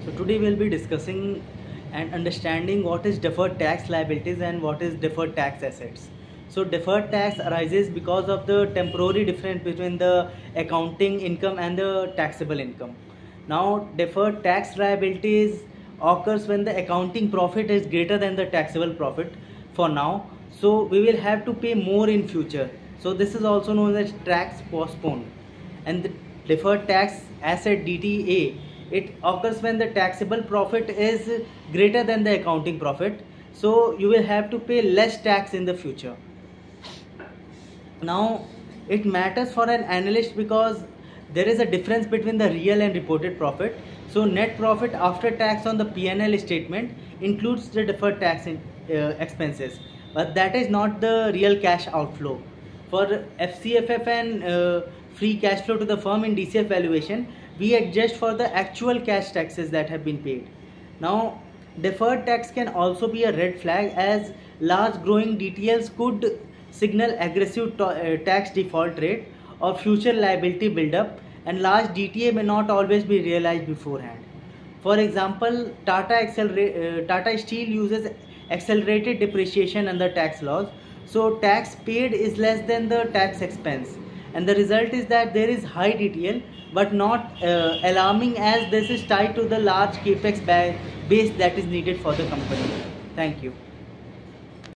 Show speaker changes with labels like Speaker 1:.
Speaker 1: So today we'll be discussing and understanding what is deferred tax liabilities and what is deferred tax assets. So deferred tax arises because of the temporary difference between the accounting income and the taxable income. Now deferred tax liabilities occurs when the accounting profit is greater than the taxable profit for now. So we will have to pay more in future. So this is also known as tax postponed. And the deferred tax asset DTA, it occurs when the taxable profit is greater than the accounting profit, so you will have to pay less tax in the future. Now it matters for an analyst because there is a difference between the real and reported profit. So net profit after tax on the P&L statement includes the deferred tax expenses, but that is not the real cash outflow. For FCFF and free cash flow to the firm in DCF valuation, we adjust for the actual cash taxes that have been paid. Now deferred tax can also be a red flag, as large growing DTLs could signal aggressive tax default rate or future liability buildup, and large DTA may not always be realized beforehand. For example, Tata Steel uses accelerated depreciation under tax laws, so tax paid is less than the tax expense, and the result is that there is high DTL, but not alarming, as this is tied to the large capex base that is needed for the company. Thank you.